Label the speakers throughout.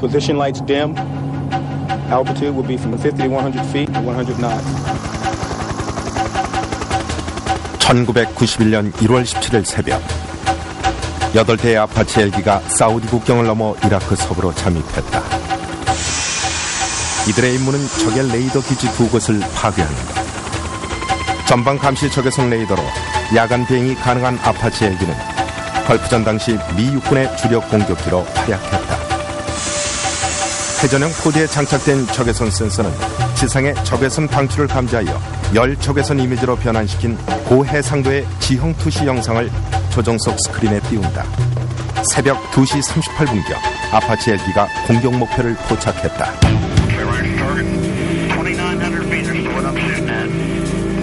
Speaker 1: position lights dim. Altitude will be from 50 to 100 feet to 100 knots.
Speaker 2: 1991년 1월 17일 새벽 8대의 아파치 헬기가 사우디 국경을 넘어 이라크 서부로 잠입했다. 이들의 임무는 적의 레이더 기지 2곳을 파괴하는 것. 전방 감시 적외선 레이더로 야간 비행이 가능한 아파치 헬기는 걸프전 당시 미 육군의 주력 공격기로 활약했다. 회전형 포드에 장착된 적외선 센서는 지상의 적외선 방출을 감지하여 열 적외선 이미지로 변환시킨 고해상도의 지형 투시 영상을 조정석 스크린에 띄운다. 새벽 2시 38분경 아파치 헬기가 공격 목표를 포착했다.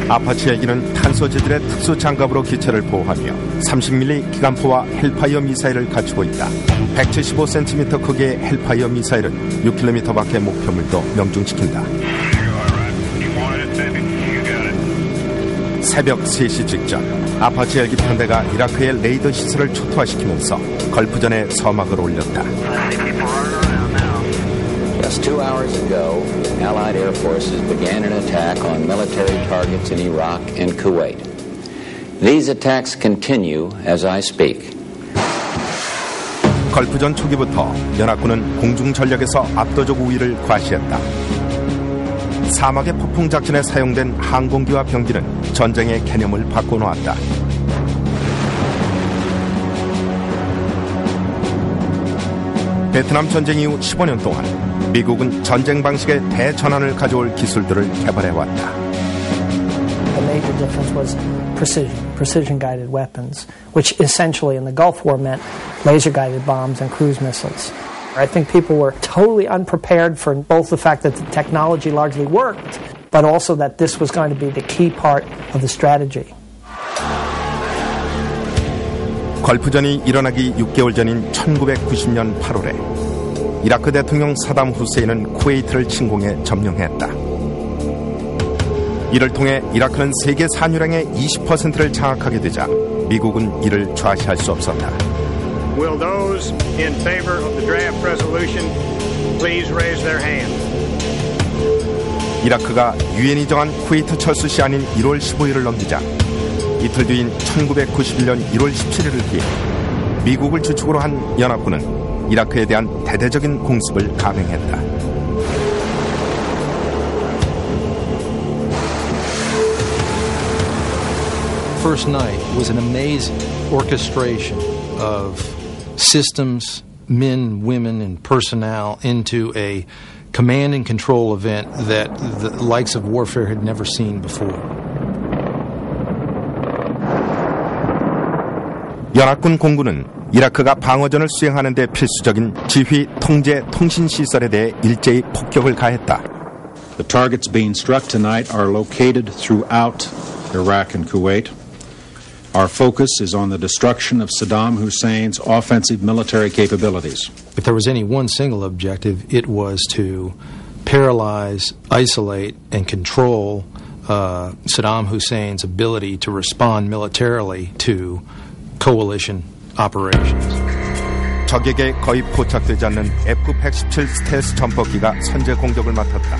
Speaker 2: 아파치 헬기는 탄소 재질의 특수 장갑으로 기체를 보호하며 30mm 기관포와 헬파이어 미사일을 갖추고 있다. 175cm 크기의 헬파이어 미사일은 6km 밖의 목표물도 명중시킨다. 새벽 3시 직전 아파치 헬기 편대가 이라크의 레이더 시설을 초토화시키면서 걸프전에 서막을 올렸다.
Speaker 3: Just 2 hours ago, Allied air forces began an attack on military targets in Iraq and Kuwait. These attacks continue as I speak.
Speaker 2: 걸프전 초기부터 연합군은 공중 전력에서 압도적 우위를 과시했다. 사막의 폭풍 작전에 사용된 항공기와 병기는 전쟁의 개념을 바꿔놓았다. 베트남 전쟁 이후 15년 동안 미국은 전쟁 방식의 대전환을 가져올 기술들을 개발해왔다.
Speaker 4: The major difference was precision-guided weapons, which essentially in the Gulf War meant laser-guided bombs and cruise missiles. I think people were totally unprepared for both the fact that the technology largely worked, but also that this was going to be the key part of the strategy.
Speaker 2: 걸프전이 일어나기 6개월 전인 1990년 8월에 이라크 대통령 사담 후세인은 쿠웨이트를 침공해 점령했다. 이를 통해 이라크는 세계 산유량의 20%를 장악하게 되자 미국은 이를 좌시할 수 없었다.
Speaker 5: Will those in favor of the draft resolution please raise their hand?
Speaker 2: 이라크가 유엔이 정한 쿠웨이트 철수 시한인 1월 15일을 넘기자 이틀 뒤인 1991년 1월 17일을 기해 미국을 주축으로 한 연합군은 이라크에 대한 대대적인 공습을 감행했다.
Speaker 6: First night was an amazing orchestration of systems, men, women, and personnel into a command and control event that the likes of warfare had never seen before.
Speaker 2: 연합군 공군은 이라크가 방어전을 수행하는 데 필수적인 지휘, 통제, 통신 시설에 대해 일제히 폭격을 가했다.
Speaker 7: The targets being struck tonight are located throughout Iraq and Kuwait. Our focus is on the destruction of Saddam Hussein's offensive military capabilities.
Speaker 6: If there was any one single objective, it was to paralyze, isolate, and control Saddam Hussein's ability to respond militarily to coalition operations.
Speaker 2: 적에게 거의 포착되지 않는 F-117 스텔스 전폭기가 선제 공격을 맡았다.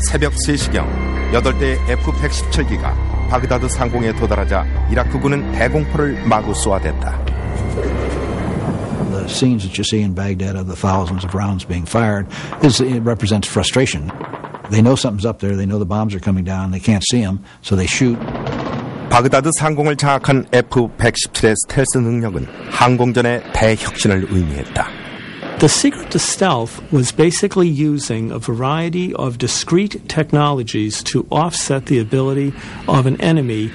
Speaker 2: 새벽 3시경 8대의 F-117기가 바그다드 상공에 도달하자 이라크군은 대공포를 마구 쏘아댔다.
Speaker 8: The scenes that you see in Baghdad of the thousands of rounds being fired it represents frustration. They know something's up there. They know the bombs are coming down. They can't see them, so they shoot.
Speaker 2: 바그다드 상공을 장악한 F-117의 스텔스 능력은 항공전의 대혁신을 의미했다.
Speaker 9: The secret to stealth was basically using a variety of discrete technologies to offset the ability of an enemy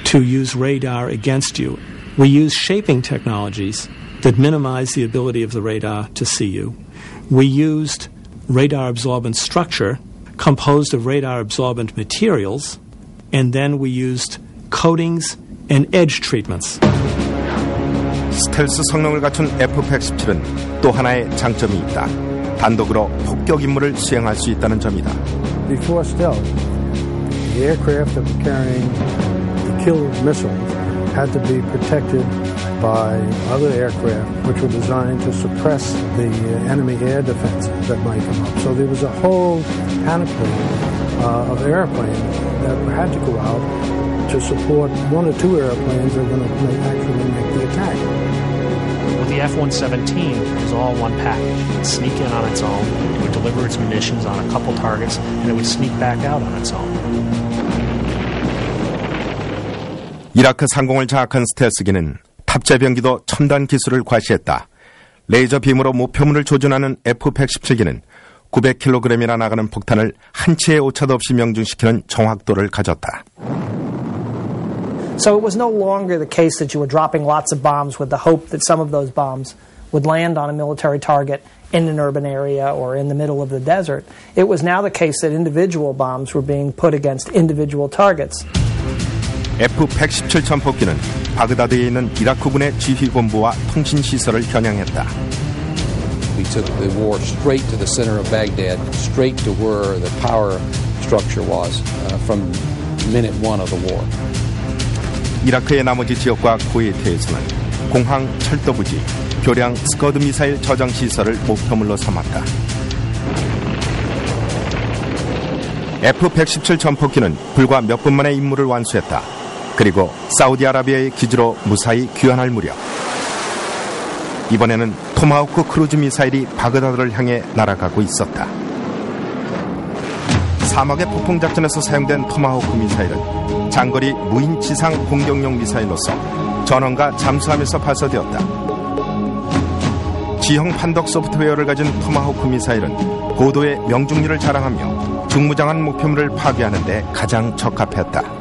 Speaker 9: to use radar against you. We use shaping technologies that minimize the ability of the radar to see you. We used radar-absorbent structure composed of radar-absorbent materials, and then we used coatings and edge treatments.
Speaker 2: 스텔스 성능을 갖춘 F-117은 또 하나의 장점이 있다. 단독으로 폭격 임무를 수행할 수 있다는 점이다.
Speaker 10: Before stealth, the aircraft that were carrying the kill missiles had to be protected by other aircraft which were designed to suppress the enemy air defenses that might come up. So there was a whole panoply of airplanes that had to go out to support one or two airplanes that were going to actually make the attack.
Speaker 11: Well, the F-117 was all one package. It would sneak in on its own, it would deliver its munitions on a couple targets, and it would sneak back out on its own.
Speaker 2: 이라크 상공을 장악한 스텔스기는 탑재병기도 첨단 기술을 과시했다. 레이저 빔으로 목표물을 조준하는 F-117기는 900kg이나 나가는 폭탄을 한 치의 오차도 없이 명중시키는 정확도를 가졌다.
Speaker 4: So it was no longer the case that you were dropping lots of bombs with the hope that some of those bombs would land on a military target in an urban area or in the middle of the desert. It was now the case that individual bombs were being put against individual targets.
Speaker 2: F-117 전폭기는 바그다드에 있는 이라크군의 지휘본부와 통신시설을 겨냥했다.
Speaker 12: We took the war straight to the center of Baghdad, straight to where the power structure was from minute one of the war.
Speaker 2: 이라크의 나머지 지역과 쿠웨이트에서는 공항, 철도부지, 교량, 스커드 미사일 저장 시설을 목표물로 삼았다. F-117 전폭기는 불과 몇 분 만에 임무를 완수했다. 그리고 사우디아라비아의 기지로 무사히 귀환할 무렵 이번에는 토마호크 크루즈 미사일이 바그다드를 향해 날아가고 있었다. 사막의 폭풍작전에서 사용된 토마호크 미사일은 장거리 무인 지상 공격용 미사일로서 전원과 잠수함에서 발사되었다. 지형 판독 소프트웨어를 가진 토마호크 미사일은 고도의 명중률을 자랑하며 중무장한 목표물을 파괴하는 데 가장 적합했다.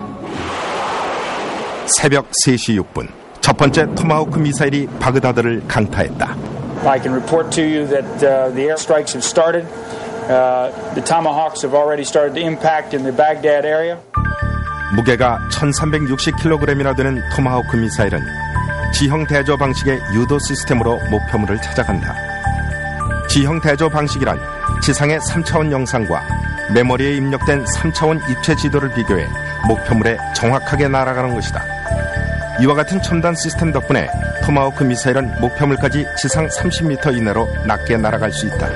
Speaker 2: 새벽 3시 6분 첫 번째 토마호크 미사일이 바그다드를 강타했다.
Speaker 13: I can report to you that the airstrikes have started. The Tomahawks have already started to impact in the Baghdad area.
Speaker 2: 무게가 1360kg이나 되는 토마호크 미사일은 지형 대조 방식의 유도 시스템으로 목표물을 찾아간다. 지형 대조 방식이란 지상의 3차원 영상과 메모리에 입력된 3차원 입체 지도를 비교해 목표물에 정확하게 날아가는 것이다. 이와 같은 첨단 시스템 덕분에 토마호크 미사일은 목표물까지 지상 30m 이내로 낮게 날아갈 수 있다.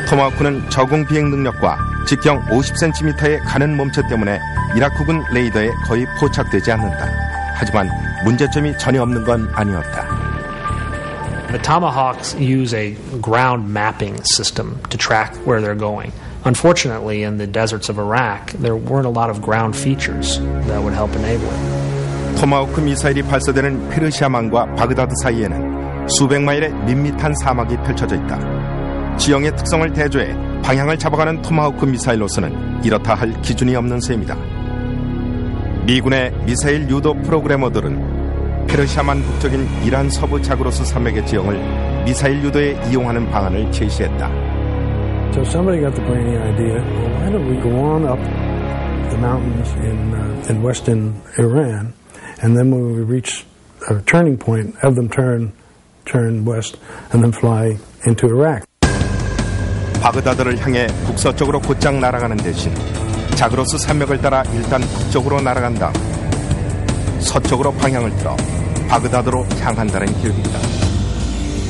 Speaker 2: 토마호크는 저공 비행 능력과 직경 50cm의 가는 몸체 때문에 이라크군 레이더에 거의 포착되지 않는다. 하지만 문제점이 전혀 없는 건 아니었다.
Speaker 11: The Tomahawks use a ground mapping system to track where they're going. Unfortunately, in the deserts of Iraq, there weren't a lot of ground features that would help enable it.
Speaker 2: 토마호크 미사일이 발사되는 페르시아만과 바그다드 사이에는 수백 마일의 밋밋한 사막이 펼쳐져 있다. 지형의 특성을 대조해 방향을 잡아가는 토마호크 미사일로서는 이렇다 할 기준이 없는 셈이다. 미군의 미사일 유도 프로그래머들은 페르시아만 북쪽인 이란 서부 자그로스 산맥의 지형을 미사일 유도에 이용하는 방안을 제시했다.
Speaker 10: So somebody got the brainy idea, well, why don't we go on up the mountains in western Iran, and then when we reach a turning point, have them turn west and then fly into Iraq.
Speaker 2: 바그다드를 향해 북서쪽으로 곧장 날아가는 대신 자그로스 산맥을 따라 일단 북쪽으로 날아간 다음 서쪽으로 방향을 틀어 바그다드로 향한다는 계획이다.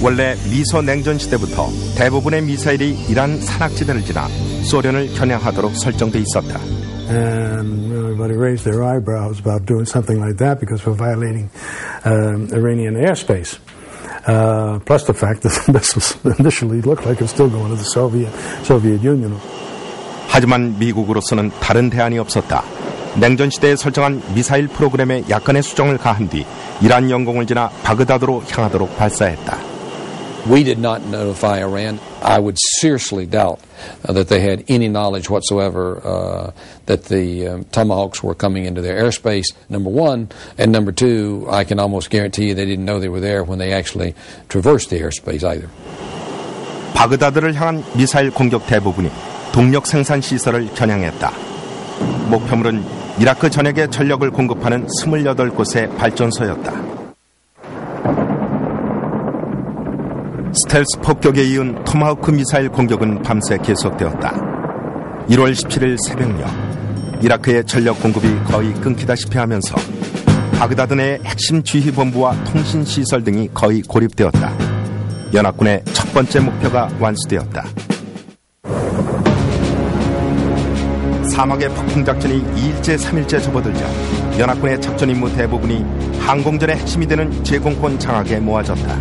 Speaker 2: 원래 미소 냉전 시대부터 대부분의 미사일이 이란 산악지대를 지나 소련을 겨냥하도록 설정돼 있었다.
Speaker 10: And everybody raised their eyebrows about doing something like that because we're violating Iranian airspace. Plus the fact that the missiles initially looked like it was still going to the Soviet Union.
Speaker 2: 하지만 미국으로서는 다른 대안이 없었다. 냉전 시대에 설정한 미사일 프로그램에 약간의 수정을 가한 뒤 이란 영공을 지나 바그다드로 향하도록 발사했다.
Speaker 12: We did not notify Iran. I would seriously doubt that they had any knowledge whatsoever that the Tomahawks were coming into their airspace, number one. And number two, I can almost guarantee you they didn't know they were there when they actually traversed the airspace either.
Speaker 2: 바그다드를 향한 미사일 공격 대부분이 동력 생산 시설을 겨냥했다. 목표물은 이라크 전역에 전력을 공급하는 28곳의 발전소였다. 스텔스 폭격에 이은 토마호크 미사일 공격은 밤새 계속되었다. 1월 17일 새벽녘 이라크의 전력 공급이 거의 끊기다시피 하면서 바그다드 내 핵심 지휘본부와 통신시설 등이 거의 고립되었다. 연합군의 첫 번째 목표가 완수되었다. 사막의 폭풍작전이 2일째 3일째 접어들자 연합군의 작전 임무 대부분이 항공전의 핵심이 되는 제공권 장악에 모아졌다.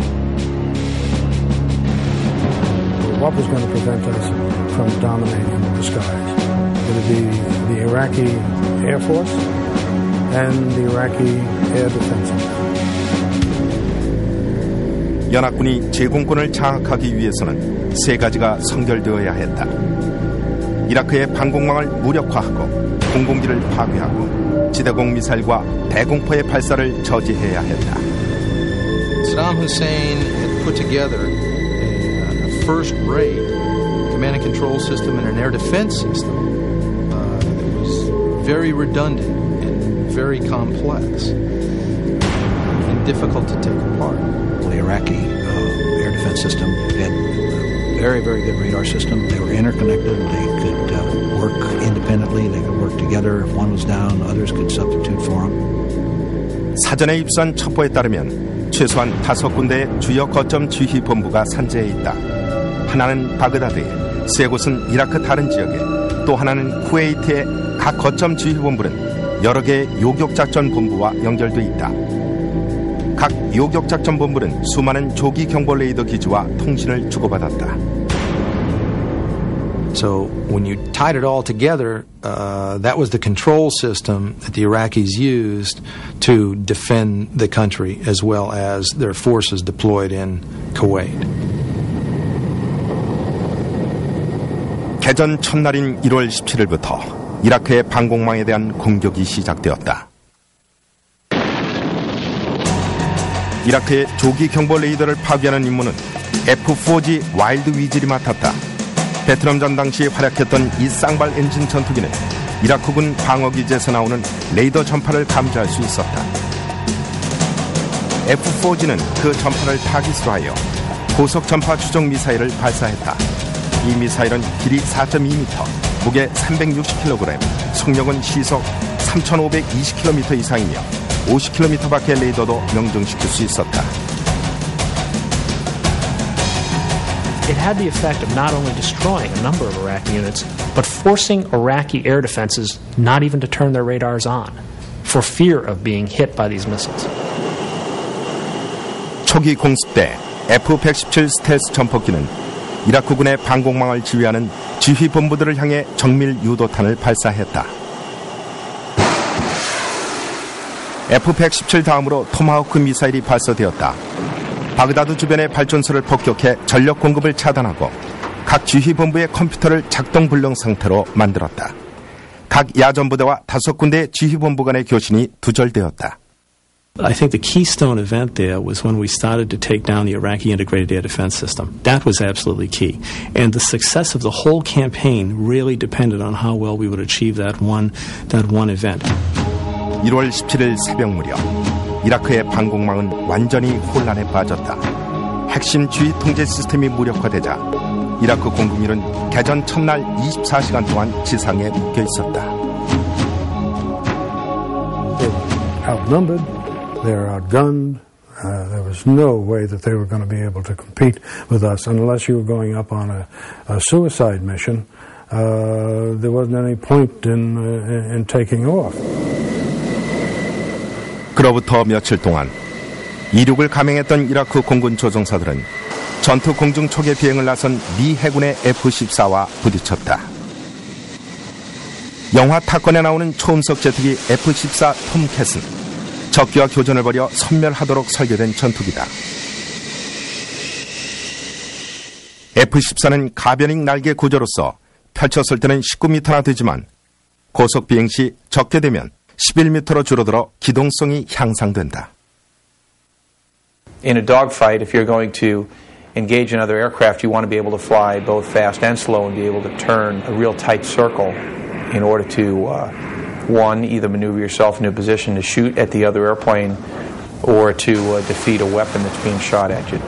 Speaker 10: What was going to prevent us from dominating the skies? It would be the Iraqi Air Force and the Iraqi Air Defense.
Speaker 2: 연합군이 제공권을 장악하기 위해서는 세 가지가 선결되어야 했다. 이라크의 방공망을 무력화하고 공공기를 파괴하고 지대공 미사일과 대공포의 발사를 저지해야 했다.
Speaker 6: Saddam Hussein had put together a first-rate command and control system and an air defense system that was very redundant and very complex and difficult to take apart.
Speaker 8: The Iraqi air defense system had a very, very good radar system. They were interconnected. They could work independently. They could work together. If one was down, others could substitute for them.
Speaker 2: 사전에 입수한 첩보에 따르면 최소한 5군데의 주요 거점 지휘본부가 산재해 있다. 하나는 바그다드에, 세 곳은 이라크 다른 지역에, 또 하나는 쿠웨이트의 각 거점 지휘본부는 여러 개의 요격작전 본부와 연결돼 있다. 각 요격작전 본부는 수많은 조기 경보 레이더 기지와 통신을 주고받았다.
Speaker 6: So when you tied it all together, that was the control system that the Iraqis used to defend the country as well as their forces deployed in Kuwait.
Speaker 2: 개전 첫날인 1월 17일부터 이라크의 방공망에 대한 공격이 시작되었다. 이라크의 조기 경보 레이더를 파괴하는 임무는 F-4G 와일드 위즐이 맡았다. 베트남전 당시 활약했던 이 쌍발 엔진 전투기는 이라크군 방어기지에서 나오는 레이더 전파를 감지할 수 있었다. F-4G는 그 전파를 타깃으로 하여 고속 전파 추적 미사일을 발사했다. 이 미사일은 길이 4.2m, 무게 360kg, 속력은 시속 3,520km 이상이며 50km 밖의 레이더도 명중시킬 수 있었다.
Speaker 11: It had the effect of not only destroying a number of Iraqi units, but forcing Iraqi air defenses not even to turn their radars on, for fear of being hit by these missiles.
Speaker 2: 초기 공습 때 F-117 스텔스 전폭기는 이라크군의 방공망을 지휘하는 지휘본부들을 향해 정밀 유도탄을 발사했다. F-117 다음으로 토마호크 미사일이 발사되었다. 바그다드 주변의 발전소를 폭격해 전력 공급을 차단하고 각 지휘본부의 컴퓨터를 작동 불능 상태로 만들었다. 각 야전부대와 5군데의 지휘본부 간의 교신이 두절되었다.
Speaker 9: I think the keystone event there was when we started to take down the Iraqi integrated air defense system. That was absolutely key. And the success of the whole campaign really depended on how well we would achieve that one event.
Speaker 2: 1월 17일 새벽 무렵 이라크의 방공망은 완전히 혼란에 빠졌다. 핵심 지휘 통제 시스템이 무력화되자 이라크 공군들은 개전 첫날 24시간 동안 지상에 묶여 있었다.
Speaker 10: Outnumbered, they were outgunned. There was no way that they were going to be able to compete with us unless you were going up on a suicide mission. There wasn't any point in taking off.
Speaker 2: 그로부터 며칠 동안 이륙을 감행했던 이라크 공군 조종사들은 전투 공중 초계 비행을 나선 미 해군의 F-14와 부딪혔다. 영화 타건에 나오는 초음속 제트기 F-14 톰캣은 적기와 교전을 벌여 섬멸하도록 설계된 전투기다. F-14는 가변익 날개 구조로서 펼쳤을 때는 19m나 되지만 고속 비행 시 적게 되면 11m로 줄어들어 기동성이 향상된다.
Speaker 14: In a dogfight, if you're going to engage another aircraft, you want to be able to fly both fast and slow and be able to turn a real tight circle in order to, one, either maneuver yourself into a position to shoot at the other airplane or to defeat a weapon that's being shot at you.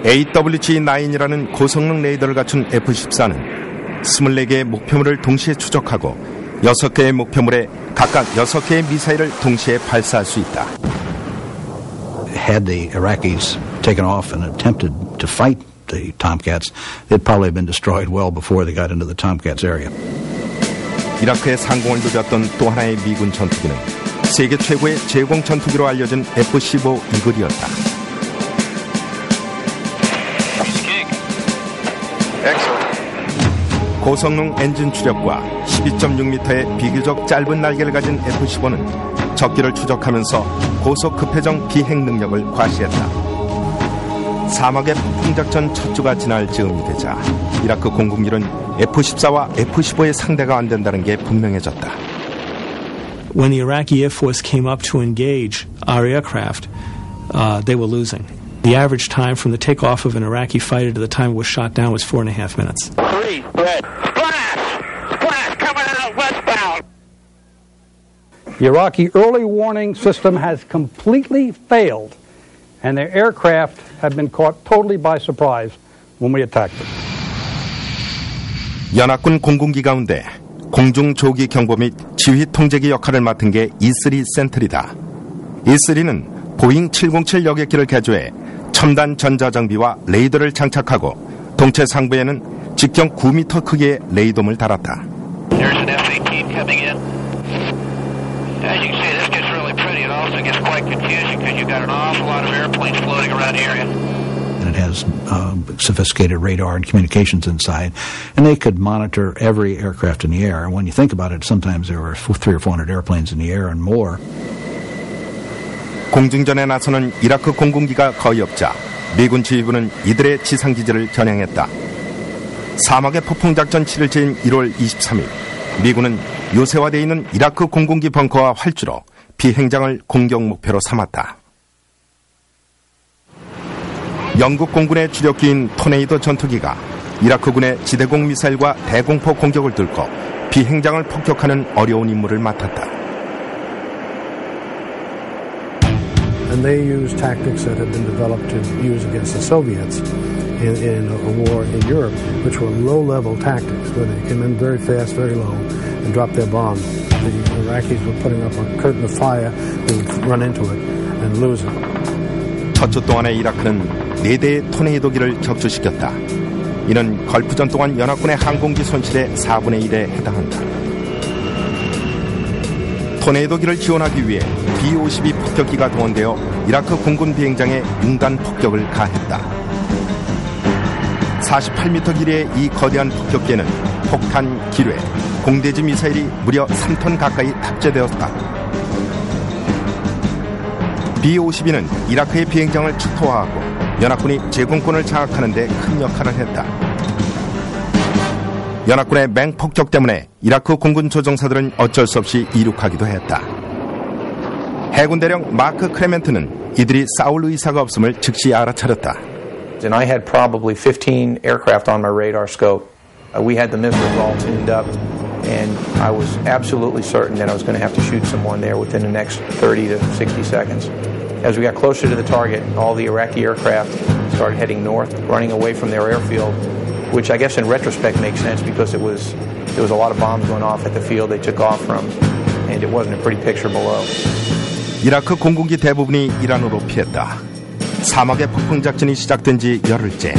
Speaker 2: AWG-9이라는 고성능 레이더를 갖춘 F-14는 24개의 목표물을 동시에 추적하고 6개의 목표물에 각각 6개의 미사일을 동시에 발사할 수 있다.
Speaker 8: Had the Iraqis taken off and attempted to fight the Tomcats, they'd probably have been destroyed well before they got into the Tomcats area.
Speaker 2: 이라크의 상공을 누볐던 또 하나의 미군 전투기는 세계 최고의 제공 전투기로 알려진 F-15 이글이었다. 고성능 엔진 추력과 12.6m의 비교적 짧은 날개를 가진 F-15는 적기를 추적하면서 고속 급회전 비행 능력을 과시했다. 사막의 폭풍작전 첫 주가 지날 즈음이 되자 이라크 공군기는 F-14와 F-15의 상대가 안 된다는 게 분명해졌다.
Speaker 9: When the Iraqi Air Force came up to engage our aircraft, they were losing. The average time from the takeoff of an Iraqi fighter to the time it was shot down was 4.5 minutes.
Speaker 15: 3, red. Splash, coming out westbound.
Speaker 16: The Iraqi early warning system has completely failed, and their aircraft have been caught totally by surprise when we attacked them.
Speaker 2: 연합군 공군기 가운데 공중 조기 경보 및 지휘 통제기 역할을 맡은 게 E3 센트리다. E3는 보잉 707 여객기를 개조해 첨단 전자장비와 레이더를 장착하고 동체 상부에는 직경 9m 크기의 레이돔을 달았다.
Speaker 15: There's an F-18 coming in. As you can see, this gets really pretty. It also gets quite confusing because you've got an awful lot of airplanes floating around the area.
Speaker 8: And it has sophisticated radar and communications inside, and they could monitor every aircraft in the air. And when you think about it, sometimes there were 300 or 400 airplanes in the air and more.
Speaker 2: 공중전에 나서는 이라크 공군기가 거의 없자 미군 지휘부는 이들의 지상기지를 겨냥했다. 사막의 폭풍작전 7일째인 1월 23일 미군은 요새화되어 있는 이라크 공군기 벙커와 활주로, 비행장을 공격 목표로 삼았다. 영국 공군의 주력기인 토네이도 전투기가 이라크군의 지대공 미사일과 대공포 공격을 뚫고 비행장을 폭격하는 어려운 임무를 맡았다.
Speaker 10: And they used tactics that had been developed to use against the Soviets in a war in Europe, which were low-level tactics, where they came in very fast, very low, and dropped their bomb. The Iraqis were putting up a curtain of fire, they would run into it and lose it.
Speaker 2: 첫 주 동안의 이라크는 4대의 토네이도기를 격추시켰다. 이는 걸프전 동안 연합군의 항공기 손실의 4분의 1에 해당한다. 토네이도기를 지원하기 위해 B-52 폭격기가 동원되어 이라크 공군 비행장에 융단 폭격을 가했다. 48m 길이의 이 거대한 폭격기에는 폭탄, 기뢰, 공대지 미사일이 무려 3톤 가까이 탑재되었다. B-52는 이라크의 비행장을 축토화하고 연합군이 제공권을 장악하는 데 큰 역할을 했다. 연합군의 맹폭격 때문에 이라크 공군 조종사들은 어쩔 수 없이 이륙하기도 했다. 해군 대령 마크 크레멘트는 이들이 싸울 의사가 없음을 즉시 알아차렸다.
Speaker 14: And I had probably 15 aircraft on my radar scope. We had the missiles all tuned up, and I was absolutely certain that I was going to have to shoot someone there within the next 30 to 60 seconds. As we got closer to the target, all the Iraqi aircraft started heading north, running away from their airfield, which I guess in retrospect makes sense because there was a lot of bombs going off at the field they took off from, and it wasn't a pretty picture below.
Speaker 2: 이라크 공군기 대부분이 이란으로 피했다. 사막의 폭풍작전이 시작된 지 열흘째,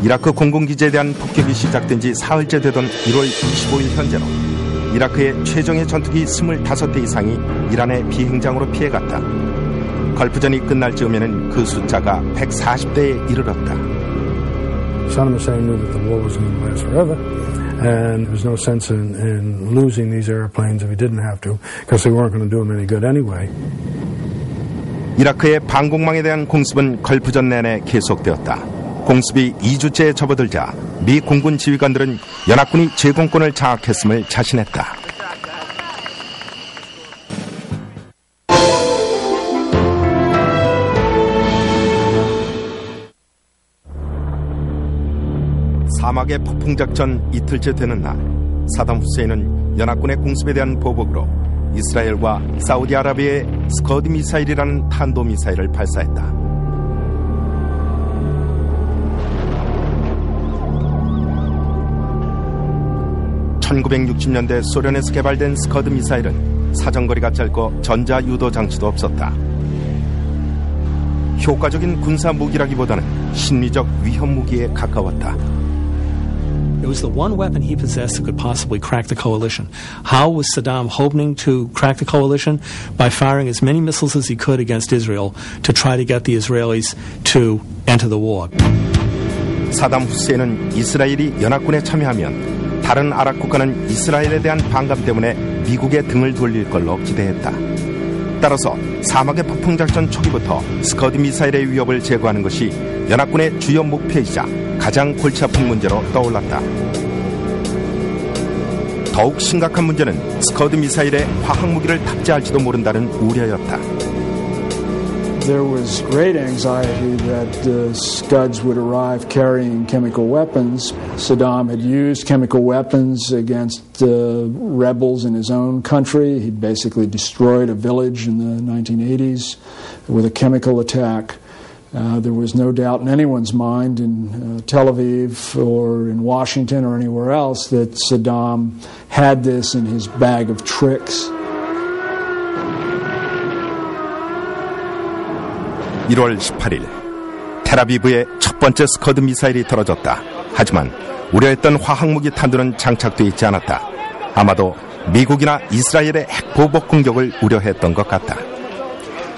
Speaker 2: 이라크 공군기지에 대한 폭격이 시작된 지 사흘째 되던 1월 25일 현재로 이라크의 최정예 전투기 25대 이상이 이란의 비행장으로 피해갔다. 걸프전이 끝날 즈음에는 그 숫자가 140대에 이르렀다.
Speaker 10: Saddam Hussein knew that the war was going to last forever, and there was no sense in losing these airplanes if he didn't have to, because they weren't going to do him any good anyway.
Speaker 2: 이라크의 방공망에 대한 공습은 걸프전 내내 계속되었다. 공습이 2주째에 접어들자 미 공군 지휘관들은 연합군이 제공권을 장악했음을 자신했다. 사막의 폭풍작전 이틀째 되는 날, 사담 후세인은 연합군의 공습에 대한 보복으로 이스라엘과 사우디아라비아의 스커드 미사일이라는 탄도미사일을 발사했다. 1960년대 소련에서 개발된 스커드 미사일은 사정거리가 짧고 전자 유도 장치도 없었다. 효과적인 군사 무기라기보다는 심리적 위험 무기에 가까웠다.
Speaker 9: It was the one weapon he possessed that could possibly crack the coalition. How was Saddam hoping to crack the coalition? By firing as many missiles as he could against Israel to try to get the Israelis to enter the war.
Speaker 2: 사담 후세인은 이스라엘이 연합군에 참여하면 다른 아랍 국가는 이스라엘에 대한 반감 때문에 미국의 등을 돌릴 걸로 기대했다. 따라서 사막의 폭풍작전 초기부터 스커드 미사일의 위협을 제거하는 것이 연합군의 주요 목표이자 가장 골치 아픈 문제로 떠올랐다. 더욱 심각한 문제는 스커드 미사일에 화학무기를 탑재할지도 모른다는 우려였다.
Speaker 17: There was great anxiety that Scuds would arrive carrying chemical weapons. Saddam had used chemical weapons against rebels in his own country. He basically destroyed a village in the 1980s with a chemical attack. There was no doubt in anyone's mind in Tel Aviv or in Washington or anywhere else that Saddam had this in his bag of tricks.
Speaker 2: 1월 18일 텔아비브에 첫 번째 스커드 미사일이 떨어졌다. 하지만 우려했던 화학무기 탄두는 장착돼 있지 않았다. 아마도 미국이나 이스라엘의 핵보복 공격을 우려했던 것 같다.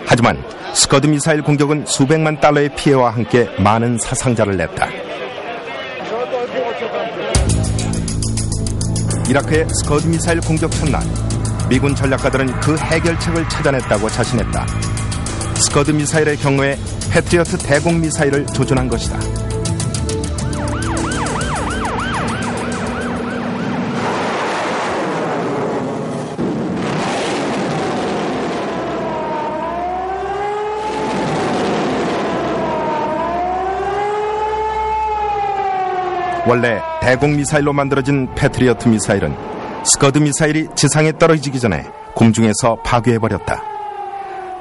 Speaker 2: 하지만 스커드 미사일 공격은 수백만 달러의 피해와 함께 많은 사상자를 냈다. 이라크의 스커드 미사일 공격 첫날, 미군 전략가들은 그 해결책을 찾아냈다고 자신했다. 스커드 미사일의 경우에 패트리어트 대공 미사일을 조준한 것이다. 원래 대공 미사일로 만들어진 패트리어트 미사일은 스커드 미사일이 지상에 떨어지기 전에 공중에서 파괴해버렸다.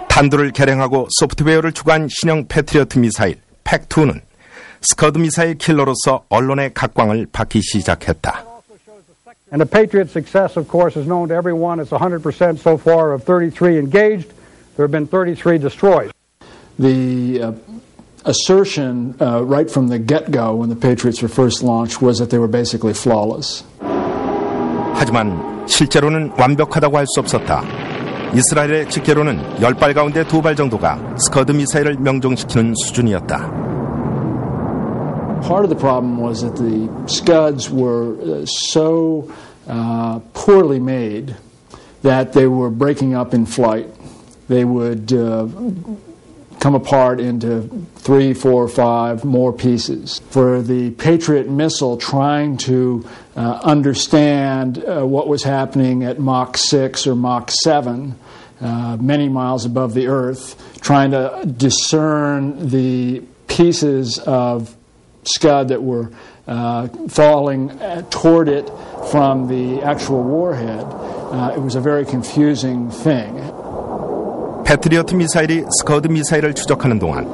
Speaker 2: 탄두를 개량하고 소프트웨어를 추가한 신형 패트리어트 미사일 팩2는 스커드 미사일 킬러로서 언론의 각광을 받기 시작했다.
Speaker 16: And the Patriot's success, of course, is known to everyone. It's 100% so far of 33 engaged. There have been 33 destroyed.
Speaker 17: The assertion right from the get-go when the Patriots were first launched was that they were basically flawless.
Speaker 2: 하지만 실제로는 완벽하다고 할 수 없었다. 이스라엘의 집계로는 10발 가운데 2발 정도가 스커드 미사일을 명중시키는 수준이었다.
Speaker 17: Part of the problem was that the Scuds were so poorly made that they were breaking up in flight. They would come apart into 3, 4, 5 more pieces. For the Patriot missile trying to understand what was happening at Mach 6 or Mach 7, many miles above the Earth, trying to discern the pieces of Scud that were falling toward it from the actual warhead. It was a very confusing thing.
Speaker 2: 패트리어트 미사일이 스커드 미사일을 추적하는 동안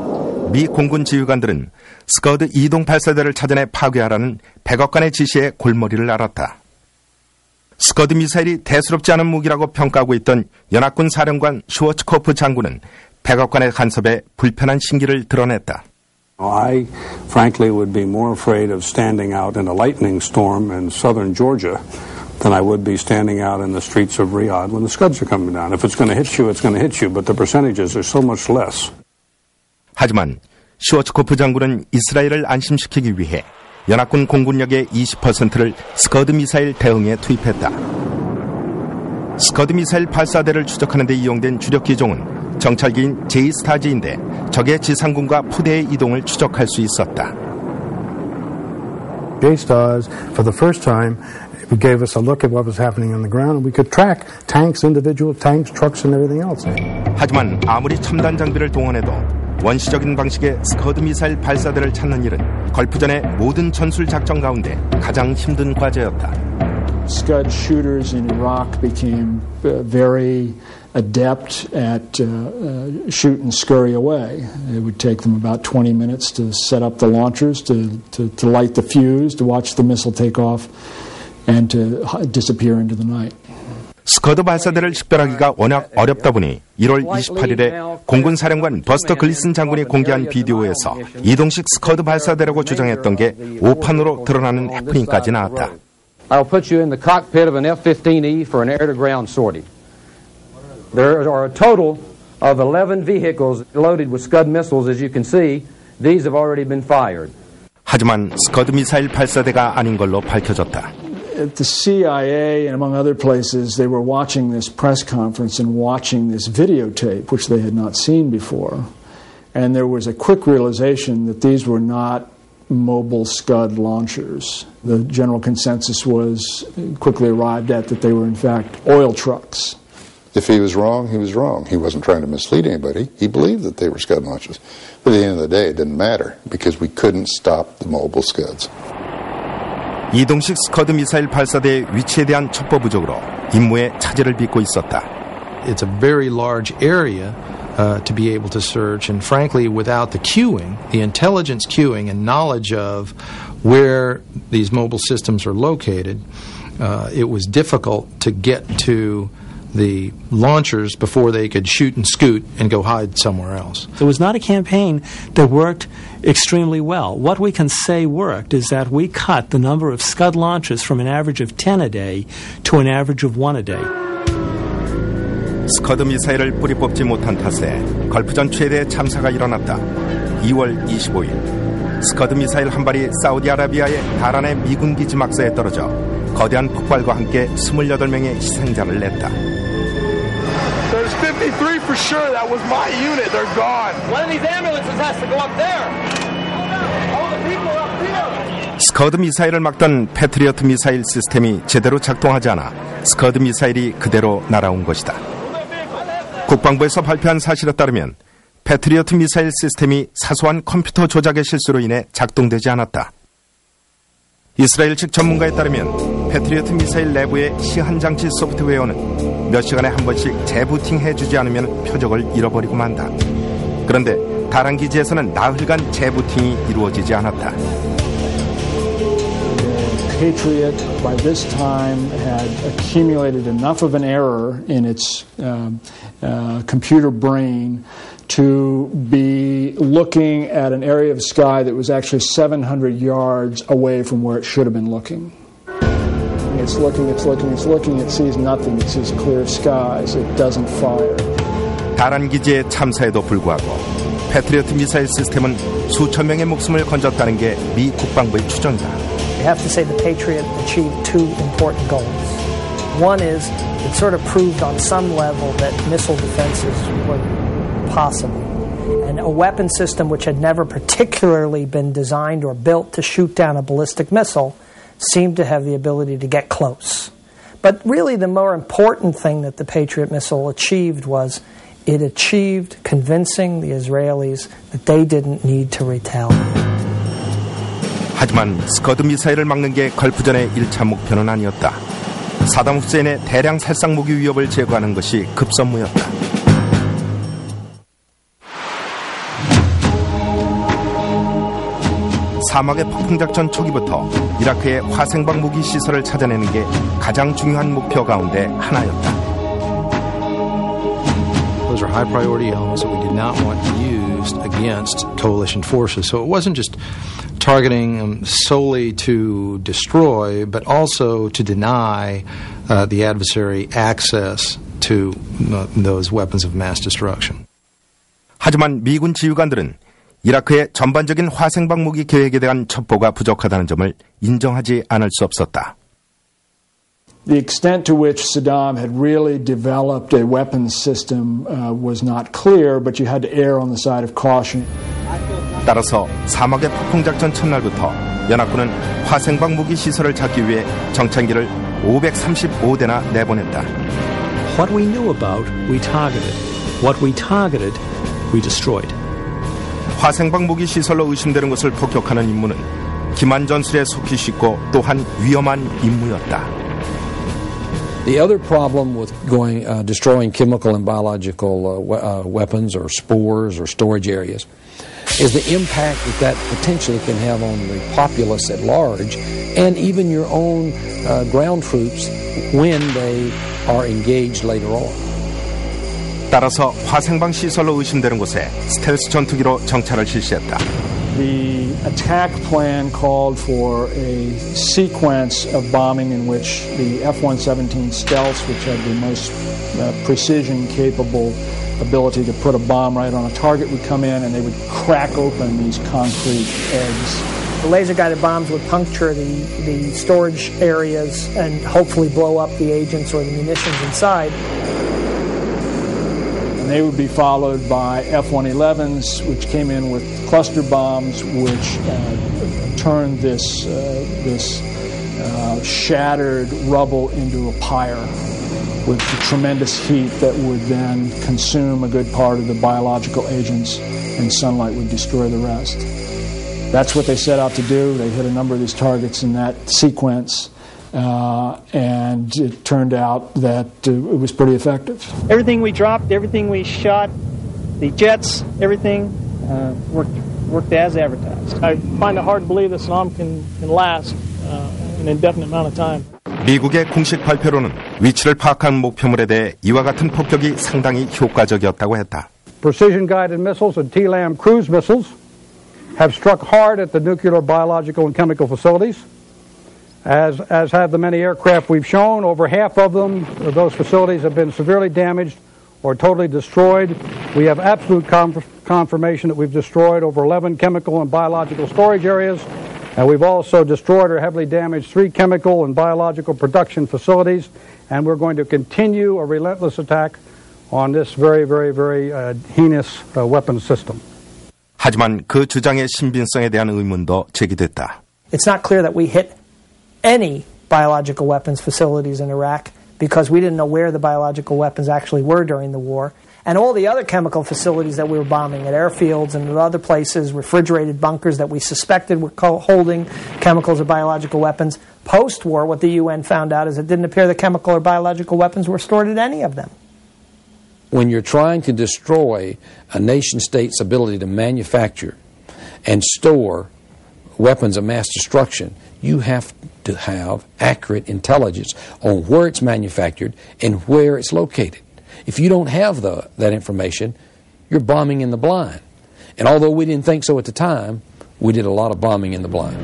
Speaker 2: 미 공군 지휘관들은 스커드 이동 발사대를 찾아내 파괴하라는 백악관의 지시에 골머리를 앓았다. 스커드 미사일이 대수롭지 않은 무기라고 평가하고 있던 연합군 사령관 슈워츠코프 장군은 백악관의 간섭에 불편한 심기를 드러냈다.
Speaker 18: I frankly would be more afraid of standing out in a lightning storm in southern Georgia than I would be standing out in the streets of Riyadh when the Scuds are coming down. If it's going to hit you, it's going to hit you, but the percentages are so much less.
Speaker 2: 하지만 슈워츠코프 장군은 이스라엘을 안심시키기 위해 연합군 공군력의 20%를 스커드 미사일 대응에 투입했다. 스커드 미사일 발사대를 추적하는 데 이용된 주력 기종은 정찰기인 제이스타즈인데 적의 지상군과 포대의 이동을 추적할 수 있었다.
Speaker 10: J-STARS, for the first time, it gave us a look at what was happening on the ground, and we could track tanks, individual tanks, trucks, and everything else.
Speaker 2: 하지만 아무리 첨단 장비를 동원해도 원시적인 방식의 스커드 미사일 발사대를 찾는 일은 걸프전의 모든 전술 작전 가운데 가장 힘든 과제였다.
Speaker 17: Scud shooters in Iraq became very adept at shoot and scurry away. It would take them about 20 minutes to set up the launchers, to light the fuse, to watch the missile take off. and to disappear into the night.
Speaker 2: 스커드 발사대를 식별하기가 워낙 어렵다 보니 1월 28일에 공군 사령관 버스터 글리슨 장군이 공개한 비디오에서 이동식 스커드 발사대라고 주장했던 게 오판으로 드러나는 해프닝까지 나왔다.
Speaker 19: I'll put you in the cockpit of an F-15E for an air-to-ground sortie. There are a total of 11 vehicles loaded with Scud missiles, as you can see. These have already been fired.
Speaker 2: 하지만 스커드 미사일 발사대가 아닌 걸로 밝혀졌다.
Speaker 17: At the CIA and among other places, they were watching this press conference and watching this videotape, which they had not seen before. And there was a quick realization that these were not mobile Scud launchers. The general consensus was quickly arrived at that they were in fact oil trucks.
Speaker 20: If he was wrong, he was wrong. He wasn't trying to mislead anybody. He believed that they were Scud launchers. But at the end of the day, it didn't matter because we couldn't stop the mobile Scuds.
Speaker 2: 이동식 스커드 미사일 발사대의 위치에 대한 첩보 부족으로 임무에 차질을 빚고 있었다.
Speaker 6: It's a very large area to be able to search, and frankly, without the queuing, the intelligence queuing and knowledge of where these mobile systems are located, it was difficult to get to the launchers before they could shoot and scoot and go hide somewhere else.
Speaker 9: It was not a campaign that worked extremely well. What we can say worked is that we cut the number of Scud launches from an average of 10 a day to an average of 1 a day.
Speaker 2: 스커드 미사일을 뿌리 뽑지 못한 탓에 걸프전 최대 참사가 일어났다. 2월 25일 스커드 미사일 한 발이 사우디아라비아의 다란의 미군 기지 막사에 떨어져 거대한 폭발과 함께 28명의 희생자를 냈다.
Speaker 21: There's 53 for sure. That was my unit. They're gone. One of these ambulances has to go up there. All the people are up here.
Speaker 2: 스커드 미사일을 막던 패트리어트 미사일 시스템이 제대로 작동하지 않아 스커드 미사일이 그대로 날아온 것이다. 국방부에서 발표한 사실에 따르면 패트리어트 미사일 시스템이 사소한 컴퓨터 조작의 실수로 인해 작동되지 않았다. 이스라엘 측 전문가에 따르면 패트리어트 미사일 내부의 시한 장치 소프트웨어는 몇 시간에 한 번씩 재부팅해주지 않으면 표적을 잃어버리고 만다. 그런데 다란 기지에서는 나흘간 재부팅이 이루어지지 않았다.
Speaker 17: Patriot, by this time, had accumulated enough of an error in its computer brain to be looking at an area of sky that was actually 700 yards away from where it should have been looking. It's looking, it sees nothing, it sees clear skies, it doesn't fire.
Speaker 2: 다란 기지의 참사에도 불구하고 패트리어트 미사일 시스템은 수천 명의 목숨을 건졌다는 게 미 국방부의 추정이다.
Speaker 4: You have to say the Patriot achieved two important goals. One is it sort of proved on some level that missile defenses were possible. And a weapon system which had never particularly been designed or built to shoot down a ballistic missile seemed to have the ability to get close. But really the more important thing that the Patriot missile achieved was it achieved convincing the Israelis that they didn't need to retaliate.
Speaker 2: 하지만 스커드 미사일을 막는 게 걸프전의 1차 목표는 아니었다. 사담 후세인의 대량 살상 무기 위협을 제거하는 것이 급선무였다. 사막의 폭풍작전 초기부터 이라크의 화생방 무기 시설을 찾아내는 게 가장 중요한 목표 가운데 하나였다.
Speaker 6: Those are high priority elements that we did not want used against coalition forces. So it wasn't just targeting them solely to destroy, but also to deny the adversary access to those weapons of mass destruction.
Speaker 2: 하지만 미군 지휘관들은 이라크의 전반적인 화생방 무기 계획에 대한 첩보가 부족하다는 점을 인정하지 않을 수 없었다.
Speaker 17: The extent to which Saddam had really developed a weapons system was not clear, but you had to err on the side of caution.
Speaker 2: 따라서 사막의 폭풍작전 첫날부터 연합군은 화생방 무기 시설을 찾기 위해 정찰기를 535대나 내보냈다.
Speaker 9: What we knew about, we targeted. What we targeted, we destroyed.
Speaker 2: 화생방 무기 시설로 의심되는 것을 폭격하는 임무는 기만 전술에 속히 쉽고 또한 위험한 임무였다.
Speaker 12: The other problem with destroying chemical and biological weapons or spores or storage areas is the impact that potentially can have on the populace at large and even your own ground troops when they are engaged later on.
Speaker 2: 따라서 화생방 시설로 의심되는 곳에 스텔스 전투기로 정찰을 실시했다.
Speaker 17: The attack plan called for a sequence of bombing in which the F-117 stealths, which had the most precision-capable ability to put a bomb right on a target, would come in and they would crack open these concrete eggs.
Speaker 4: The laser-guided bombs would puncture the storage areas and hopefully blow up the agents or the munitions inside.
Speaker 17: And they would be followed by F-111s, which came in with cluster bombs, which turned this shattered rubble into a pyre with tremendous heat that would then consume a good part of the biological agents, and sunlight would destroy the rest. That's what they set out to do. They hit a number of these targets in that sequence. And it turned out that it was pretty effective.
Speaker 1: Everything we dropped, everything we shot, the jets, everything worked as advertised. I find it hard to believe that Saddam can last an indefinite amount of time.
Speaker 2: 미국의 공식 발표로는 위치를 파악한 목표물에 대해 이와 같은 폭격이 상당히 효과적이었다고 했다.
Speaker 16: Precision-guided missiles and TLAM cruise missiles have struck hard at the nuclear, biological, and chemical facilities. As have the many aircraft we've shown, over half of them, those facilities have been severely damaged or totally destroyed. We have absolute confirmation that we've destroyed over 11 chemical and biological storage areas, and we've also destroyed or heavily damaged 3 chemical and biological production facilities, and we're going to continue a relentless attack on this very, very, very heinous weapons system.
Speaker 2: 하지만 그 주장의 신빙성에 대한 의문도 제기됐다.
Speaker 4: It's not clear that we hit any biological weapons facilities in Iraq because we didn't know where the biological weapons actually were during the war. And all the other chemical facilities that we were bombing at airfields and at other places, refrigerated bunkers that we suspected were holding chemicals or biological weapons, post-war what the UN found out is it didn't appear that chemical or biological weapons were stored at any of them.
Speaker 12: When you're trying to destroy a nation-state's ability to manufacture and store weapons of mass destruction, you have to have accurate intelligence on where it's manufactured and where it's located. If you don't have that information, you're bombing in the blind. And although we didn't think so at the time, we did a lot of bombing in the blind.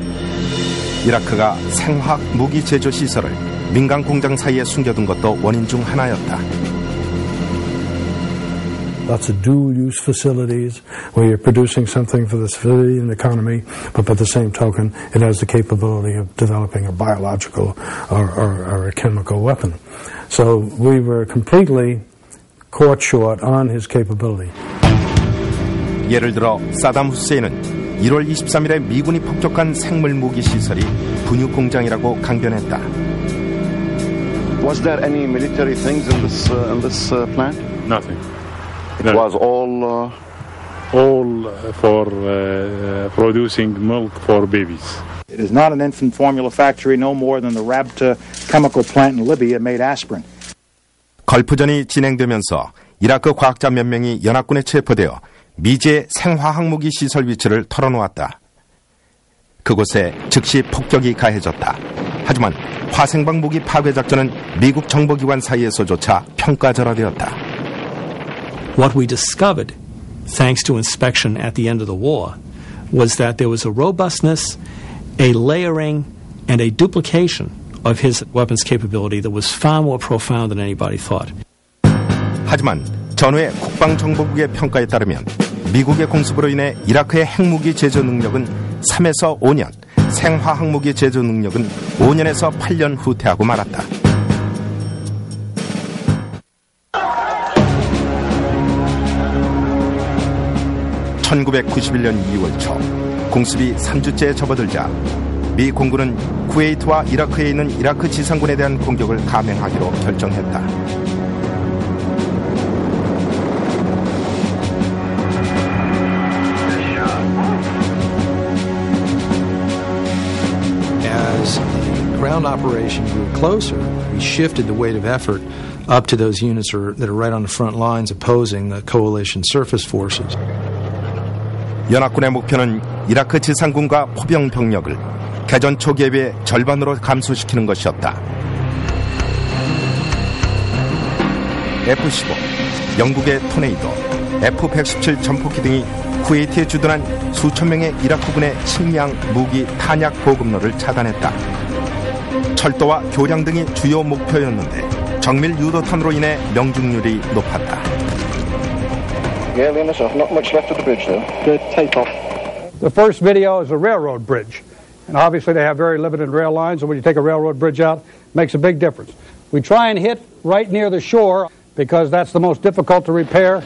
Speaker 2: 이라크가 생화학 무기 제조 시설을 민간 공장 사이에 숨겨둔 것도 원인 중 하나였다.
Speaker 10: Lots of dual-use facilities where you're producing something for the civilian economy, but by the same token, it has the capability of developing a biological or a chemical weapon. So we were completely caught short on his capability.
Speaker 2: 예를 들어 사담 후세인은 1월 23일에 미군이 폭격한 생물 무기 시설이 분유 공장이라고 강변했다.
Speaker 22: Was there any military things in this plant?
Speaker 23: Nothing.
Speaker 22: It was all
Speaker 23: for producing milk for babies.
Speaker 24: It is not an infant formula factory no more than the Rabta chemical plant in Libya made aspirin.
Speaker 2: 걸프전이 진행되면서 이라크 과학자 몇 명이 연합군에 체포되어 미지의 생화학무기 시설 위치를 털어놓았다. 그곳에 즉시 폭격이 가해졌다. 하지만 화생방 무기 파괴 작전은 미국 정보기관 사이에서조차 평가절하되었다.
Speaker 9: What we discovered, thanks to inspection at the end of the war, was that there was a robustness, a layering, and a duplication of his weapons capability that was far more profound than anybody thought.
Speaker 2: 하지만 전후의 국방정보국의 평가에 따르면 미국의 공습으로 인해 이라크의 핵무기 제조 능력은 3에서 5년, 생화학무기 제조 능력은 5년에서 8년 후퇴하고 말았다. (1991년 2월) 초 공습이 3주째에 접어들자 미 공군은 쿠웨이트와 이라크에 있는 이라크 지상군에 대한 공격을 감행하기로 결정했다.
Speaker 6: As the ground operation grew closer, we shifted the weight of effort up to those units that are right on the front lines opposing the coalition surface forces.
Speaker 2: 연합군의 목표는 이라크 지상군과 포병 병력을 개전 초기에 비해 절반으로 감소시키는 것이었다. F-15, 영국의 토네이도, F-117 전폭기 등이 쿠웨이트에 주둔한 수천 명의 이라크군의 식량, 무기, 탄약 보급로를 차단했다. 철도와 교량 등이 주요 목표였는데 정밀 유도탄으로 인해 명중률이 높았다.
Speaker 3: Yeah, Linus, not much left of the bridge, though. Good, take off.
Speaker 16: The first video is a railroad bridge. And obviously they have very limited rail lines, and when you take a railroad bridge out, it makes a big difference. We try and hit right near the shore because that's the most difficult to repair.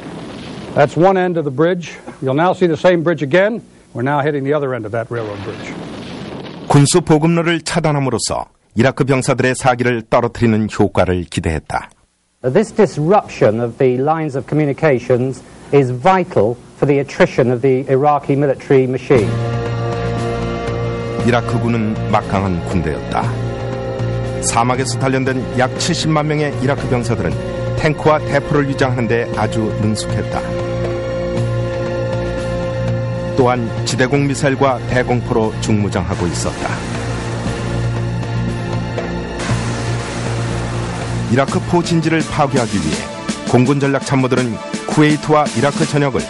Speaker 16: That's one end of the bridge. You'll now see the same bridge again. We're now hitting the other end of that railroad bridge.
Speaker 2: 군수 보급로를 차단함으로써 이라크 병사들의 사기를 떨어뜨리는 효과를 기대했다.
Speaker 5: This disruption of the lines of communications is vital for the attrition of the Iraqi military machine.
Speaker 2: 이라크군은 막강한 군대였다. 사막에서 단련된 약 70만 명의 이라크 병사들은 탱크와 대포를 위장하는 데 아주 능숙했다. 또한 지대공 미사일과 대공포로 중무장하고 있었다. 이라크 포진지를 파괴하기 위해 공군 전략 참모들은 쿠웨이트와 이라크 전역을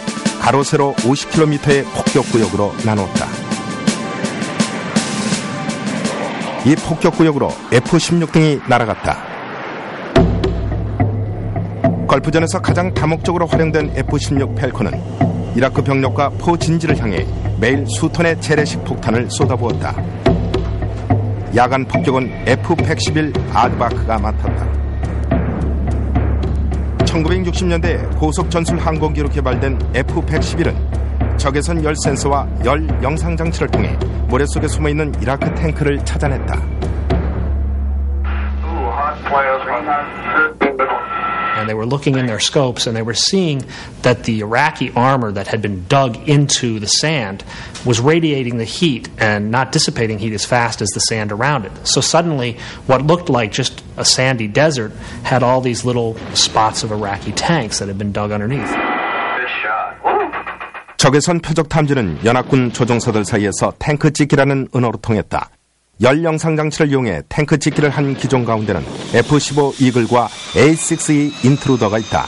Speaker 2: 가로 세로 50km의 폭격구역으로 나눴다. 이 폭격구역으로 F-16 등이 날아갔다. 걸프전에서 가장 다목적으로 활용된 F-16 펠컨은 이라크 병력과 포진지를 향해 매일 수톤의 재래식 폭탄을 쏟아부었다. 야간 폭격은 F-111 아드바크가 맡았다. 1960년대 고속 전술 항공기로 개발된 F-111은 적외선 열 센서와 열 영상 장치를 통해 모래 속에 숨어있는 이라크 탱크를 찾아냈다.
Speaker 11: And they were looking in their scopes and they were seeing that the Iraqi armor that had been dug into the sand was radiating the heat and not dissipating heat as fast as the sand around it. So suddenly what looked like just a sandy desert had all these little spots of Iraqi tanks that had been dug underneath.
Speaker 2: 적외선 표적 탐지는 연합군 조종사들 사이에서 탱크 찍기라는 은어로 통했다. 열 영상 장치를 이용해 탱크 찍기를 한 기종 가운데는 F-15 이글과 A-6E 인트루더가 있다.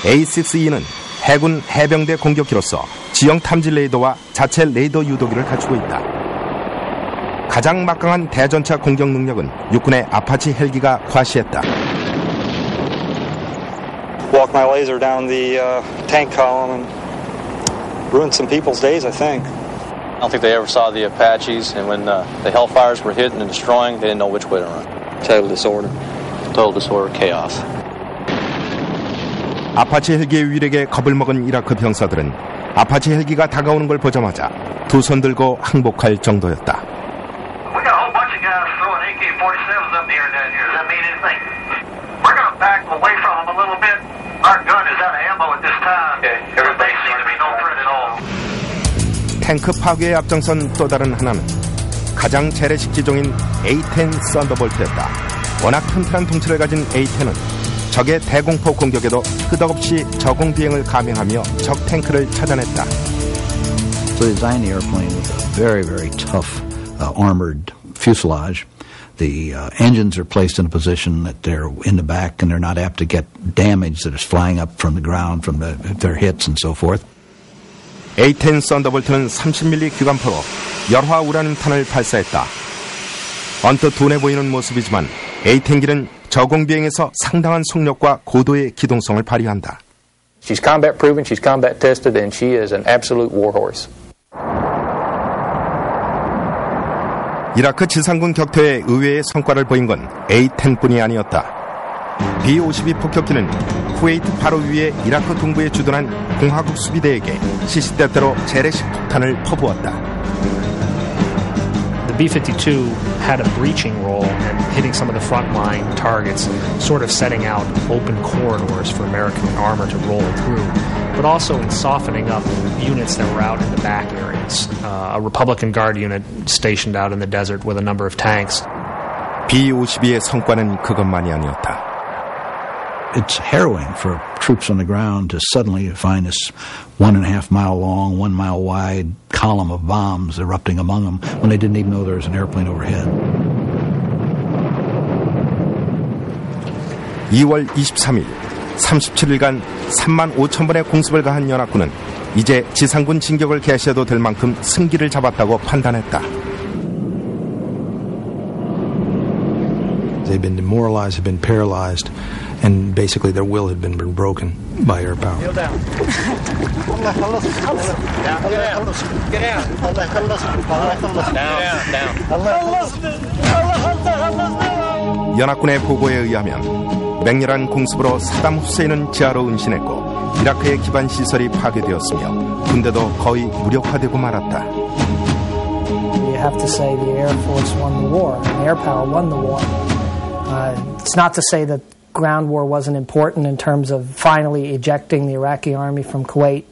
Speaker 2: A-6E는 해군 해병대 공격기로서 지형 탐지 레이더와 자체 레이더 유도기를 갖추고 있다. 가장 막강한 대전차 공격 능력은 육군의 아파치 헬기가 과시했다.
Speaker 7: Walked my laser down the tank column and ruined some people's days, I think.
Speaker 13: I don't think they ever saw the Apaches, and when the Hellfires were hitting and destroying, they didn't know which way to run.
Speaker 7: Total disorder.
Speaker 13: Total disorder, chaos.
Speaker 2: 아파치 헬기의 위력에 겁을 먹은 이라크 병사들은 아파치 헬기가 다가오는 걸 보자마자 두 손 들고 항복할 정도였다.
Speaker 15: We got a whole bunch of guys throwing AK-47s up here and down here. Does that mean anything? We're going to back away from them a little bit. Our gun is out of ammo at this time. Okay. There seems to be no threat at all.
Speaker 2: 탱크 파괴에 앞장선 또 다른 하나는 가장 재래식 기종인 A-10 썬더볼트였다. 워낙 튼튼한 둥치를 가진 A-10은 적의 대공포 공격에도 끄덕없이 저공 비행을 감행하며 적 탱크를 찾아냈다.
Speaker 8: So they designed the airplane with a very, very tough armored fuselage. The engines are placed in a position that they're in the back and they're not apt to get damage that is flying up from the ground from their hits and so forth.
Speaker 2: A-10 썬더볼트는 30mm 기관포로 열화 우라늄탄을 발사했다. 언뜻 둔해 보이는 모습이지만 A-10기는 저공 비행에서 상당한 속력과 고도의 기동성을 발휘한다.
Speaker 14: She's combat proven, she's combat tested, and she is an absolute warhorse.
Speaker 2: 이라크 지상군 격투에 의외의 성과를 보인 건 A-10뿐이 아니었다. B-52 폭격기는 쿠웨이트 바로 위에 이라크 동부에 주둔한 공화국 수비대에게 시시때때로 재래식 폭탄을 퍼부었다.
Speaker 11: The B-52 had a breaching role in hitting some of the frontline targets, sort of setting out open corridors for American armor to roll through, but also in softening up units that were out in the back areas. A Republican Guard unit stationed out in the desert with a number of tanks.
Speaker 2: B-52의 성과는 그것만이 아니었다.
Speaker 8: It's harrowing for troops on the ground to suddenly find this 1.5 mile long, 1 mile wide column of bombs erupting among them when they didn't even know there was an airplane overhead.
Speaker 2: 2월 23일 37일간 35,000번의 공습을 가한 연합군은 이제 지상군 진격을 개시해도 될 만큼 승기를 잡았다고 판단했다.
Speaker 6: They've been demoralized, have been paralyzed, and basically their will had been broken by air power.
Speaker 1: Kneel down. Down.
Speaker 2: 연합군의 보고에 의하면 맹렬한 공습으로 사담 후세인은 지하로 은신했고 이라크의 기반 시설이 파괴되었으며 군대도 거의 무력화되고 말았다.
Speaker 4: You have to say the Air Force won the war, and air power won the war. It's not to say that ground war wasn't important in terms of finally ejecting the Iraqi army from Kuwait,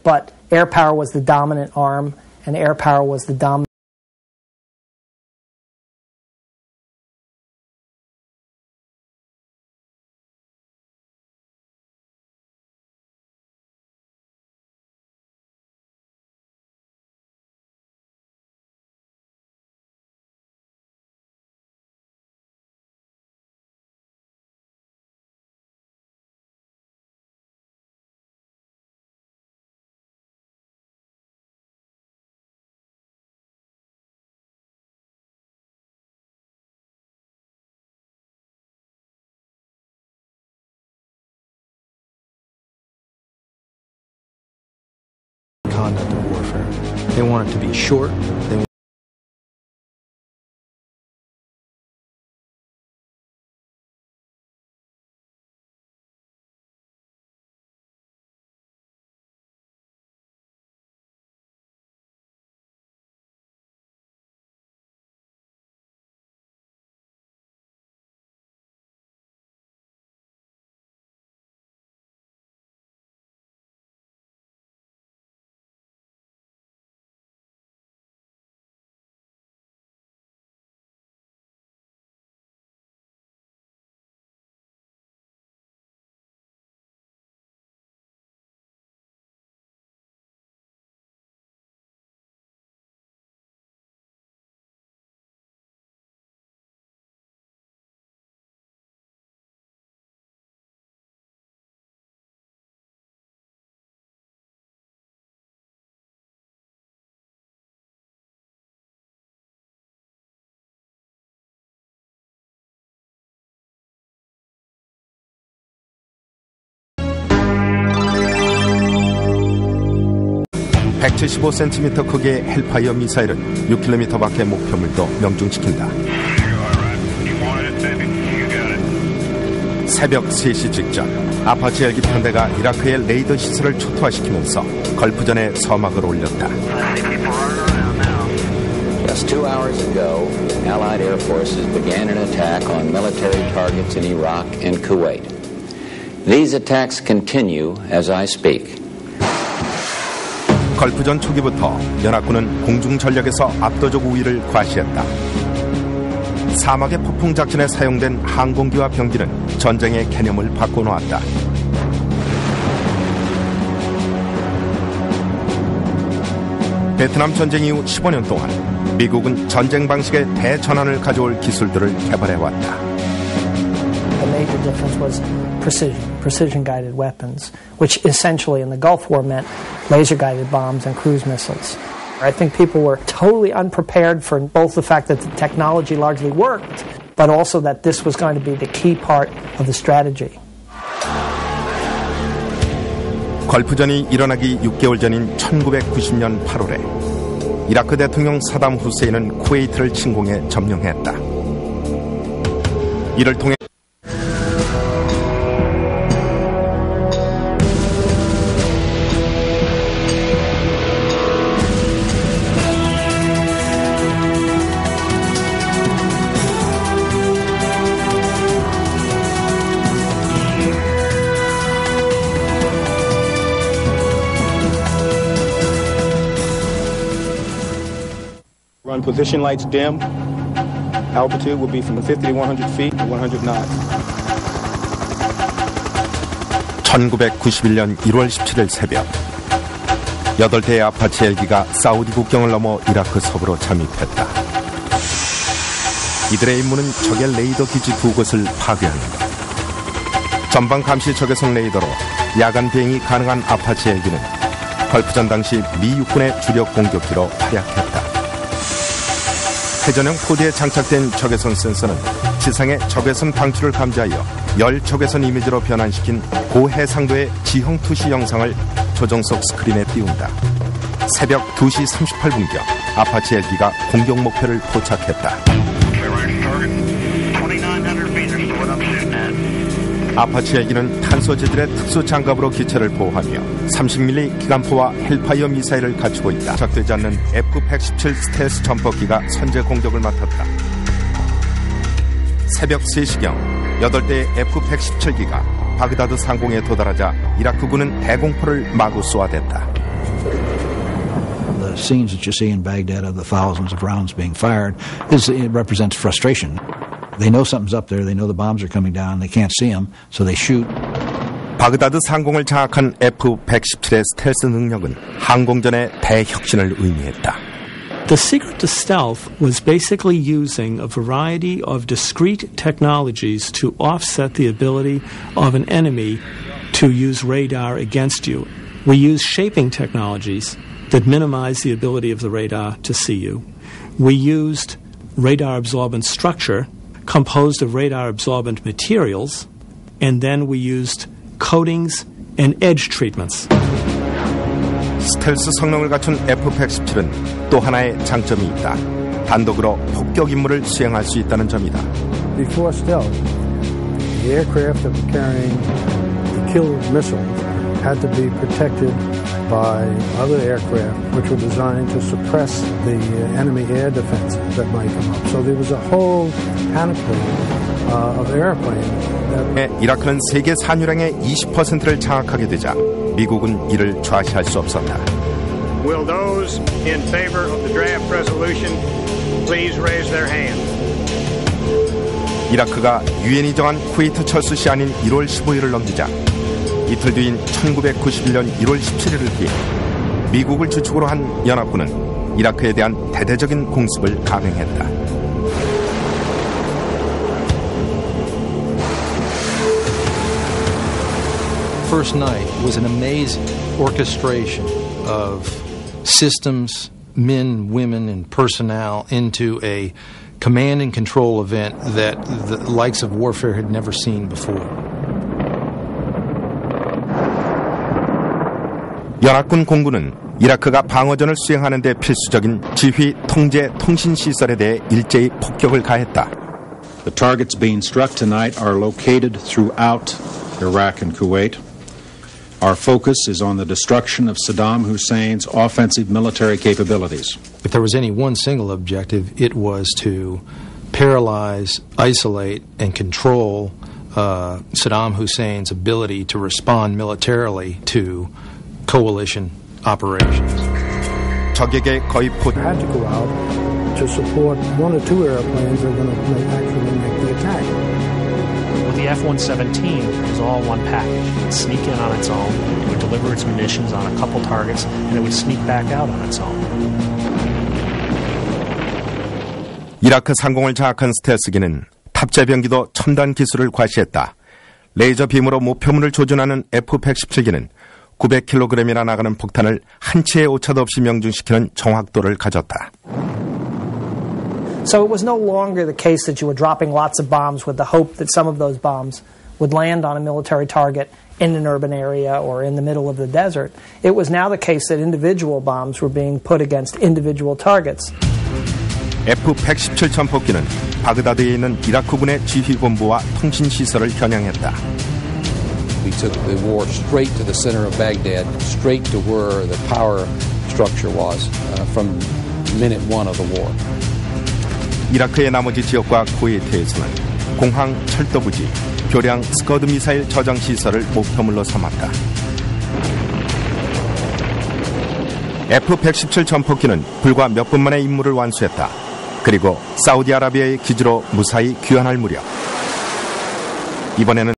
Speaker 4: but air power was the dominant arm, and air power was the dominant.
Speaker 6: Conduct of warfare. They want it to be short.
Speaker 2: (175cm) 크기의 헬파이어 미사일은 6km 밖의 목표물도 명중시킨다. 새벽 3시 직전 아파치 헬기 편대가 이라크의 레이더 시설을 초토화시키면서 걸프전에 서막을 올렸다.
Speaker 18: Just 2 hours ago, Allied air forces began an attack on military targets in Iraq and Kuwait. These attacks continue as I speak.
Speaker 2: 걸프전 초기부터 연합군은 공중 전력에서 압도적 우위를 과시했다. 사막의 폭풍 작전에 사용된 항공기와 병기는 전쟁의 개념을 바꿔놓았다. 베트남 전쟁 이후 15년 동안 미국은 전쟁 방식의 대전환을 가져올 기술들을 개발해왔다.
Speaker 4: The major difference was precision-guided weapons, which essentially in the Gulf War meant laser-guided bombs and cruise missiles. I think people were totally unprepared for both the fact that the technology largely worked, but also that this was going to be the key part of the strategy.
Speaker 2: 걸프전이 일어나기 6개월 전인 1990년 8월에 이라크 대통령 사담 후세인은 쿠웨이트를 침공해 점령했다. 이를 통해
Speaker 24: Run position lights dim. Altitude will be from 50 to 100 feet to 100 knots.
Speaker 2: 1991년 1월 17일 새벽 8대의 아파치 헬기가 사우디 국경을 넘어 이라크 서부로 잠입했다. 이들의 임무는 적의 레이더 기지 2곳을 파괴하는 것. 전방 감시 적외선 레이더로 야간 비행이 가능한 아파치 헬기는 걸프전 당시 미 육군의 주력 공격기로 활약했다. 회전형 포드에 장착된 적외선 센서는 지상의 적외선 방출을 감지하여 열 적외선 이미지로 변환시킨 고해상도의 지형 투시 영상을 조정석 스크린에 띄운다. 새벽 2시 38분경 아파치 헬기가 공격 목표를 포착했다. 아파치 헬기는 탄소 재질의 특수 장갑으로 기체를 보호하며 30mm 기관포와 헬파이어 미사일을 갖추고 있다. 적되지 않는 F-117 스텔스 전폭기가 선제 공격을 맡았다. 새벽 3시경 8대의 F-117기가 바그다드 상공에 도달하자 이라크군은 대공포를 마구 쏘아댔다.
Speaker 8: The scenes that you see in Baghdad of the thousands of rounds being fired it represents frustration. They know something's up there. They know the bombs are coming down. They can't see them, so they shoot.
Speaker 2: 바그다드 상공을 장악한 F-117의 스텔스 능력은 항공전의 대혁신을 의미했다.
Speaker 9: The secret to stealth was basically using a variety of discrete technologies to offset the ability of an enemy to use radar against you. We use shaping technologies that minimize the ability of the radar to see you. We used radar absorbent structure composed of radar absorbent materials, and then we used coatings and edge treatments.
Speaker 2: 스텔스 성능을 갖춘 F-117은 또 하나의 장점이 있다. 단독으로 폭격 임무를 수행할 수 있다는 점이다.
Speaker 10: Before stealth, the aircraft that were carrying the kill missiles had to be protected by other aircraft which were designed to suppress the enemy air defenses that might come up. So there was a whole panoply of airplanes.
Speaker 2: 이라크는 세계 산유량의 20%를 장악하게 되자 미국은 이를 좌시할 수 없었다.
Speaker 17: Will those in favor of the draft resolution please raise their hands?
Speaker 2: 이라크가 유엔이 정한 쿠웨이트 철수 시한인 1월 15일을 넘기자 이틀 뒤인 1991년 1월 17일을 기해 미국을 주축으로 한 연합군은 이라크에 대한 대대적인 공습을 감행했다.
Speaker 6: First night was an amazing orchestration of systems, men, women, and personnel into a command and control event that the likes of warfare had never seen before.
Speaker 2: 연합군 공군은 이라크가 방어전을 수행하는 데 필수적인 지휘, 통제, 통신 시설에 대해 일제히 폭격을 가했다.
Speaker 19: The targets being struck tonight are located throughout Iraq and Kuwait. Our focus is on the destruction of Saddam Hussein's offensive military capabilities.
Speaker 6: If there was any one single objective, it was to paralyze, isolate, and control Saddam Hussein's ability to respond militarily to coalition operations.
Speaker 2: 적에게 거의
Speaker 10: had to go out to support one or two airplanes that are going to actually make the attack.
Speaker 11: With the F-117, it was all one package. It would sneak in on its own, it would deliver its munitions on a couple targets, and it would sneak back out on its own.
Speaker 2: 이라크 상공을 장악한 스텔스기는 탑재병기도 첨단 기술을 과시했다. 레이저 빔으로 목표물을 조준하는 F-117기는 900kg이나 나가는 폭탄을 한 치의 오차도 없이 명중시키는 정확도를 가졌다.
Speaker 4: So it was no longer the case that you were dropping lots of bombs with the hope that some of those bombs would land on a military target in an urban area or in the middle of the desert. It was now the case that individual bombs were being put against individual targets.
Speaker 2: F-117 전폭기는 바그다드에 있는 이라크군의 지휘본부와 통신시설을 겨냥했다.
Speaker 12: We took the war straight to the center of Baghdad, straight to where the power structure was from minute one of the war.
Speaker 2: 이라크의 나머지 지역과 쿠웨이트에서는 공항, 철도부지, 교량, 스커드 미사일 저장 시설을 목표물로 삼았다. F-117 전폭기는 불과 몇 분 만에 임무를 완수했다. 그리고 사우디아라비아의 기지로 무사히 귀환할 무렵 이번에는